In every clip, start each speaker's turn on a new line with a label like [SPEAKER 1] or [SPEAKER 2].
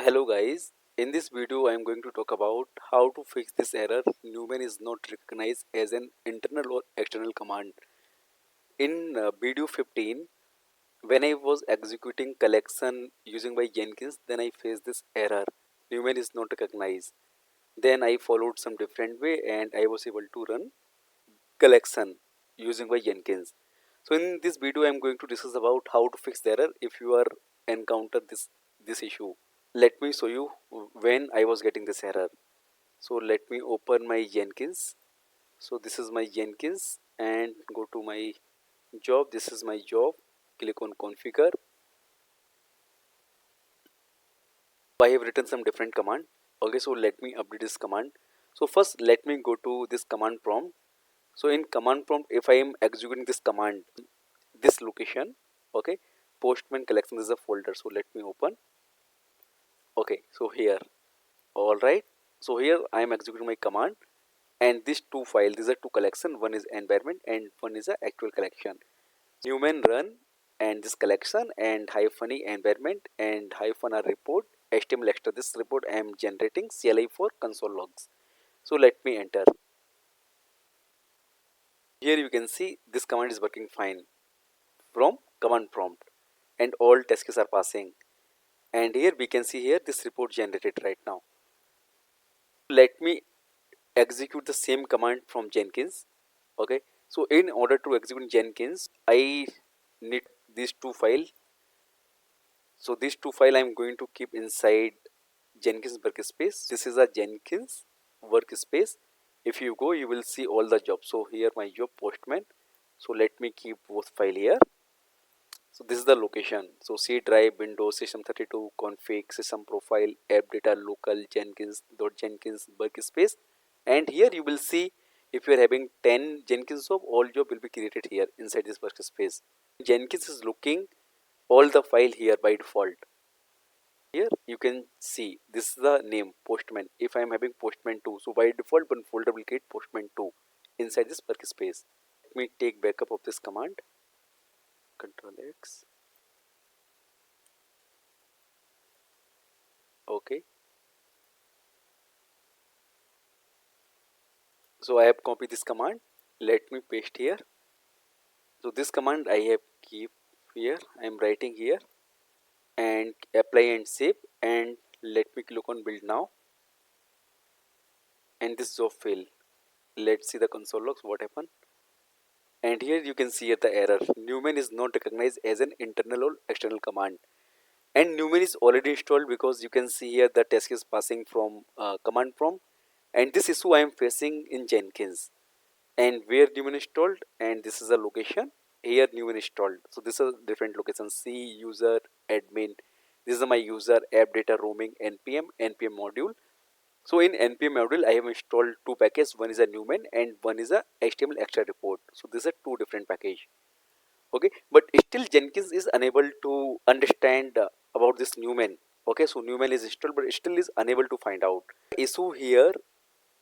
[SPEAKER 1] Hello guys, in this video I am going to talk about how to fix this error newman is not recognized as an internal or external command. In video 15, when I was executing collection using by Jenkins, then I faced this error newman is not recognized. Then I followed some different way and I was able to run collection using by Jenkins. So in this video I am going to discuss about how to fix the error if you are encounter this issue. Let me show you when I was getting this error. So let me open my Jenkins. So this is my Jenkins and go to my job. This is my job. Click on configure. I have written some different command. Okay, so let me update this command. So first let me go to this command prompt. So in command prompt, if I am executing this command, this location, okay, postman collection is a folder. So let me open. Okay, so here, all right. So here I am executing my command. And these two files, these are two collection, one is environment and one is a actual collection. Newman run and this collection and hyphen e environment and hyphen r report htmlextra. This report I am generating CLI for console logs. So let me enter. Here you can see this command is working fine from command prompt and all test cases are passing. And here we can see here this report generated right now. Let me execute the same command from Jenkins. Okay, so in order to execute Jenkins, I need these two files. So these two files I'm going to keep inside Jenkins workspace. This is a Jenkins workspace. If you go, you will see all the jobs. So here my job postman. So let me keep both file here. So this is the location. So C drive, Windows, system32, config, system profile, app data, local, Jenkins workspace. And here you will see if you are having 10 Jenkins job, all job will be created here inside this workspace. Jenkins is looking all the file here by default. Here you can see this is the name postman. If I am having postman 2, so by default one folder will get postman 2 inside this workspace. Let me take backup of this command. Control X. Okay. So I have copied this command. Let me paste here. So this command I have keep here. I am writing here and apply and save, and let me click on build now. And this job fail. Let's see the console logs what happened. And here you can see here the error. Newman is not recognized as an internal or external command. And Newman is already installed because you can see here the task is passing from command prompt. And this issue I am facing in Jenkins. And where Newman installed, and this is the location. Here Newman installed. So this is different locations. C user admin. This is my user app data roaming npm module. So in npm module, I have installed two packages. One is a Newman and one is a htmlextra report. So these are two different packages. Okay, but still Jenkins is unable to understand about this Newman. Okay, so Newman is installed, but still is unable to find out. Issue here,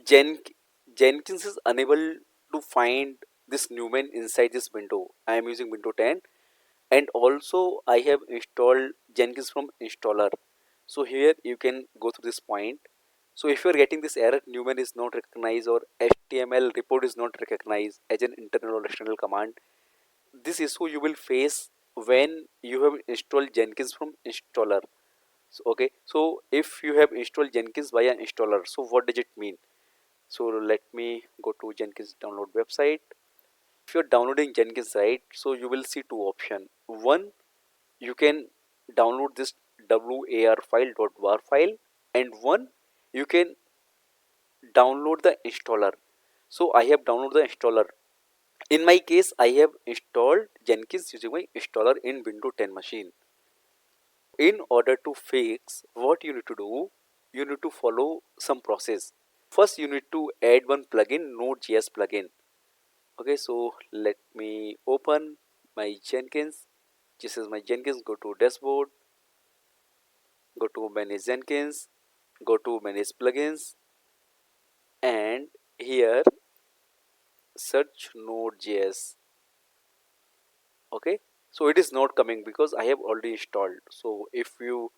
[SPEAKER 1] Jen Jenkins is unable to find this Newman inside this window. I am using window 10, and also I have installed Jenkins from installer. So here you can go through this point. So if you are getting this error, Newman is not recognized or HTML report is not recognized as an internal or external command, this issue you will face when you have installed Jenkins from installer. So, okay, so if you have installed Jenkins via installer, so what does it mean? So let me go to Jenkins download website. If you're downloading Jenkins, right, so you will see two options. One, you can download this war file .var file, and one, you can download the installer. So I have downloaded the installer. In my case, I have installed Jenkins using my installer in Windows 10 machine. In order to fix, what you need to do, you need to follow some process. First, you need to add one plugin, node.js plugin. Okay, so let me open my Jenkins. This is my Jenkins. Go to dashboard, go to manage Jenkins, go to manage plugins, and here search node.js. Okay, so it is not coming because I have already installed. So if you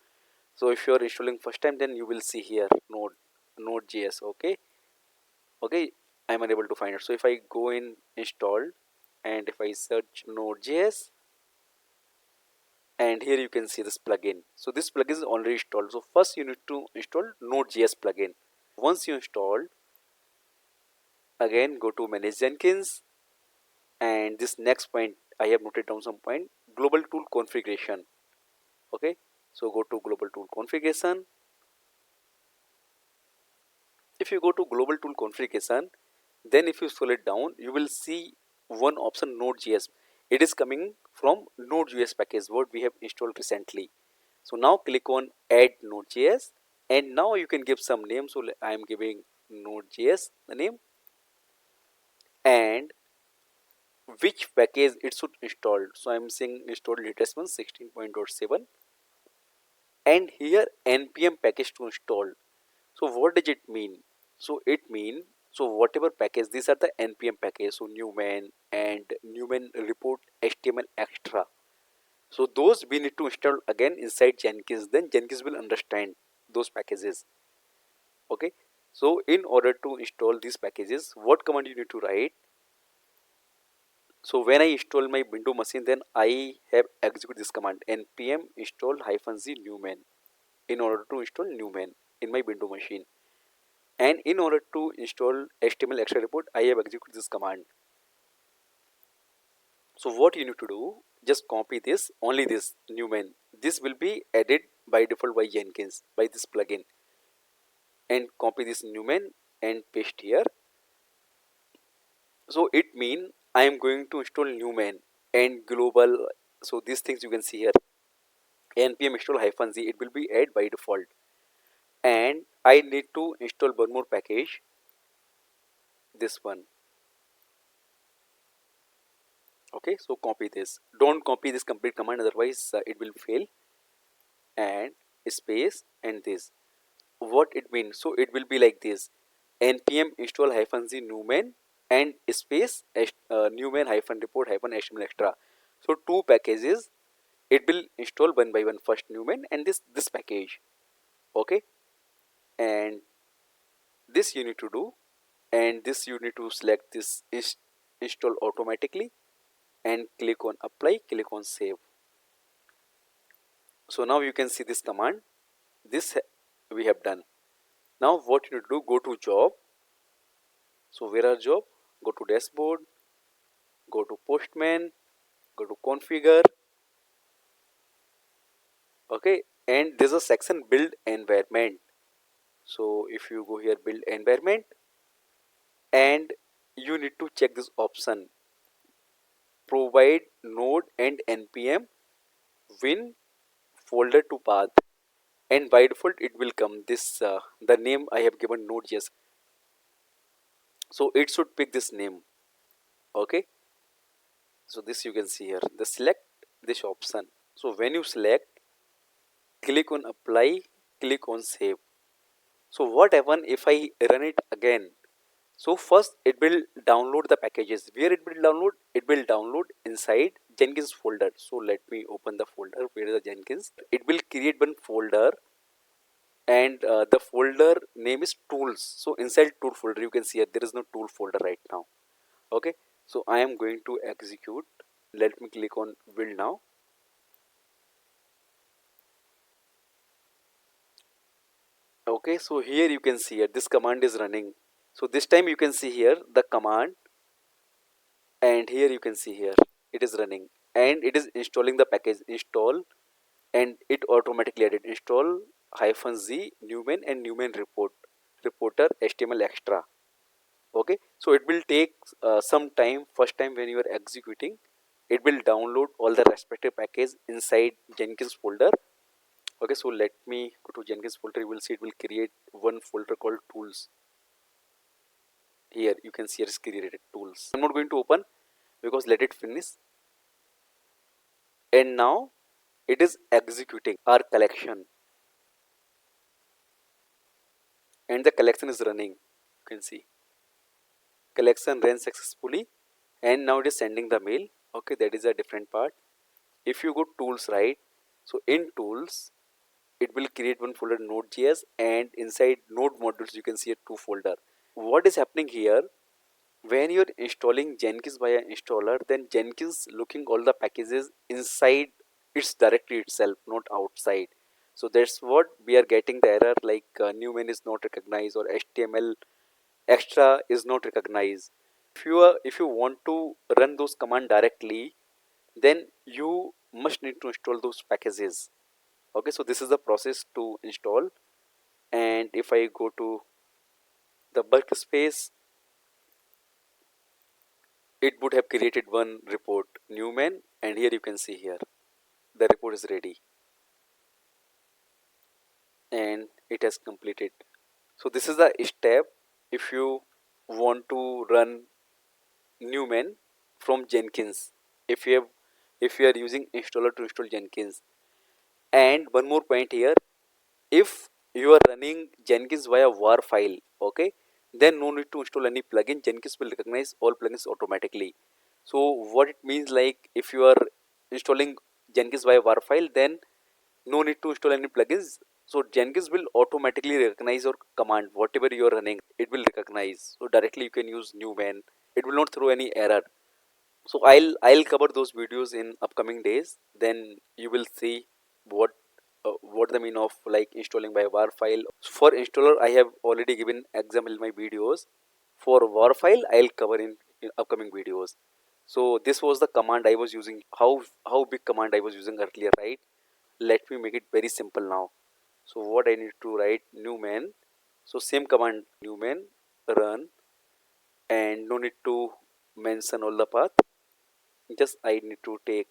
[SPEAKER 1] So if you are installing first time, then you will see here node.js. Okay, I'm unable to find it. So if I go in installed and if I search node.js, and here you can see this plugin. So this plugin is already installed. So first you need to install node.js plugin. Once you install, again go to manage Jenkins, and this next point I have noted down some point, global tool configuration. Okay, so go to global tool configuration. If you go to global tool configuration, then if you scroll it down, you will see one option, node.js. It is coming from node.js package what we have installed recently. So now click on add node.js, and now you can give some name. So I am giving node.js the name, and which package it should install. So I am saying install latest one 16.7, and here npm package to install. So what does it mean? So it mean, so whatever package, these are the npm package, so newman and newman-reporter-htmlextra. So those we need to install again inside Jenkins, then Jenkins will understand those packages. Okay, so in order to install these packages, what command you need to write? So when I install my window machine, then I have execute this command, npm install -z newman, in order to install newman in my window machine. And in order to install HTML extra report, I have executed this command. So what you need to do, just copy this, only this newman. This will be added by default by Jenkins, by this plugin. And copy this newman and paste here. So it mean I am going to install newman and global. So these things you can see here. npm install -z, it will be added by default. And I need to install one more package, this one. Okay, so copy this. Don't copy this complete command, otherwise it will fail. And space and this. What it means? So it will be like this: npm install -z newman and space newman -report -htmlextra. So two packages. It will install one by one. First newman and this package. Okay, and this you need to do, and this you need to select this install automatically, and click on apply, click on save. So now you can see this command. This we have done. Now what you need to do, go to job. So where are job? Go to dashboard, go to postman, go to configure. Okay, and there's a section build environment. So if you go here, build environment, and you need to check this option, provide node and npm win folder to path, and by default it will come this the name I have given node.js. So it should pick this name. Okay, so this you can see here, the select this option. So when you select, click on apply, click on save. So what happen if I run it again? So first it will download the packages. Where it will download? It will download inside Jenkins folder. So let me open the folder. Where is the Jenkins? It will create one folder, and the folder name is tools. So inside tool folder you can see here, there is no tool folder right now. Okay, so I am going to execute. Let me click on build now. Okay, so here you can see here this command is running. So this time you can see here the command, and here you can see here it is running, and it is installing the package install, and it automatically added install -z newman and newman reporter html extra. Okay, so it will take some time. First time when you are executing, it will download all the respective package inside Jenkins folder. Okay, so let me go to Jenkins folder. You will see it will create one folder called tools. Here you can see it is created tools. I'm not going to open because let it finish. And now it is executing our collection, and the collection is running. You can see collection ran successfully, and now it is sending the mail. Okay, that is a different part. If you go tools, right, so in tools it will create one folder node.js, and inside node modules you can see a two folder. What is happening here, when you're installing Jenkins via installer, then Jenkins looking all the packages inside its directory itself, not outside. So that's what we are getting the error like newman is not recognized or html extra is not recognized. If you want to run those command directly, then you must need to install those packages. Okay, so this is the process to install. And if I go to the workspace, it would have created one report newman, and here you can see here the report is ready and it has completed. So this is the step if you want to run newman from Jenkins, if you have if you are using installer to install Jenkins. And one more point here, if you are running Jenkins via war file, okay, then no need to install any plugin. Jenkins will recognize all plugins automatically. So what it means, like if you are installing Jenkins via war file, then no need to install any plugins. So Jenkins will automatically recognize your command, whatever you are running, it will recognize. So directly you can use newman. It will not throw any error. So I'll cover those videos in upcoming days. Then you will see what the mean of like installing by war file. For installer I have already given example in my videos. For war file I'll cover in upcoming videos. So this was the command I was using, how big command I was using earlier, right? Let me make it very simple now. So what I need to write newman, so same command newman run, and no need to mention all the path. Just I need to take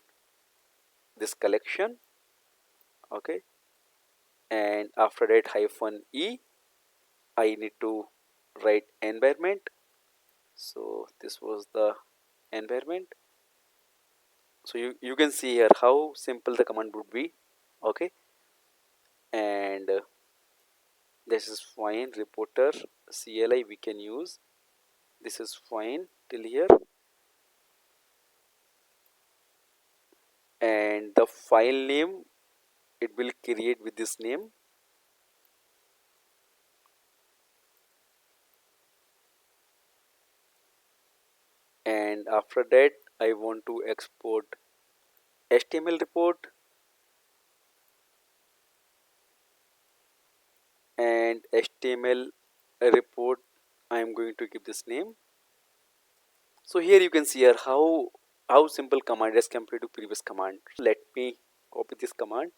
[SPEAKER 1] this collection, okay, and after that hyphen e I need to write environment. So this was the environment. So you can see here how simple the command would be, okay. And this is fine. Reporter CLI we can use, this is fine till here. And the file name, it will create with this name. And after that I want to export HTML report, and HTML report I am going to give this name. So here you can see here how simple command as compared to previous command. Let me copy this command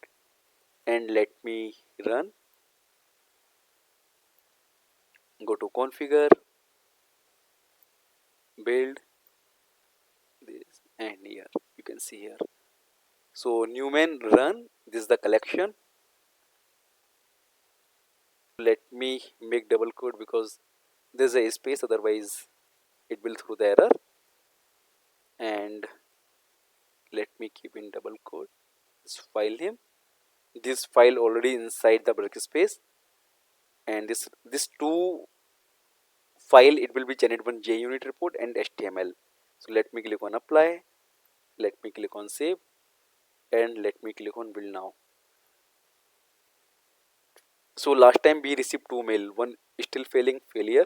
[SPEAKER 1] and let me run. Go to configure, build this, and here you can see here. So newman run, this is the collection. Let me make double quote because there's a space, otherwise it will throw the error. And let me keep in double quote this file name, this file already inside the workspace, and this two file it will be generated one JUnit report and HTML. So let me click on apply, let me click on save, and let me click on build now. So last time we received two mail, one still failing failure,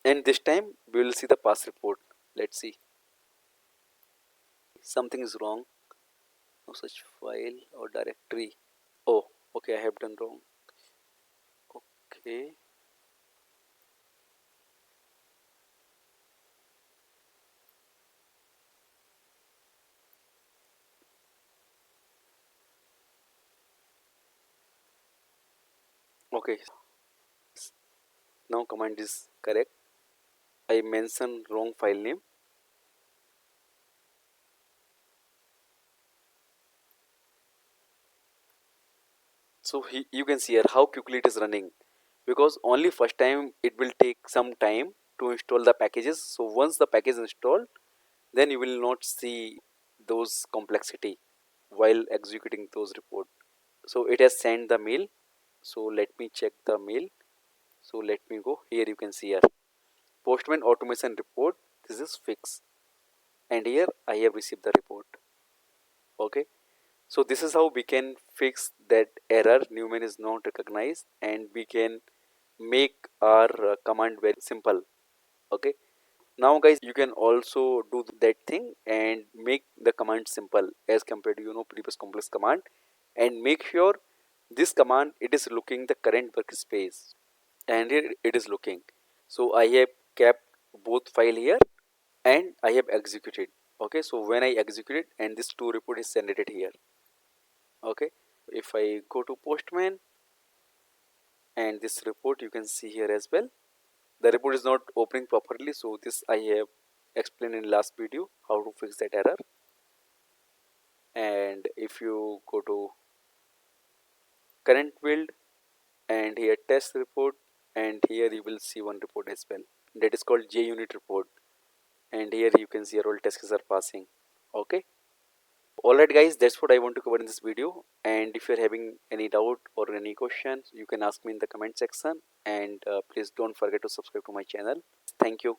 [SPEAKER 1] and this time we will see the pass report. Let's see, something is wrong. No such file or directory. Oh, okay, I have done wrong. Okay, okay, now command is correct. I mentioned wrong file name. So you can see here how quickly it is running, because only first time it will take some time to install the packages. So once the package is installed, then you will not see those complexity while executing those report. So it has sent the mail. So let me check the mail. So let me go here, you can see here postman automation report, this is fix, and here I have received the report. Okay, so this is how we can fix that error Newman is not recognized, and we can make our command very simple. Okay, now guys, you can also do that thing and make the command simple as compared to previous complex command, and make sure this command it is looking the current workspace, and it is looking. So I have kept both file here and I have executed. Okay, so when I execute it, and this to report is generated here. Okay, if I go to Postman, and this report you can see here as well, the report is not opening properly, so this I have explained in last video how to fix that error. And if you go to current build, and here test report, and here you will see one report as well, that is called JUnit report, and here you can see all test cases are passing. Okay, alright guys, that's what I want to cover in this video, and if you're having any doubt or any questions, you can ask me in the comment section, and please don't forget to subscribe to my channel. Thank you.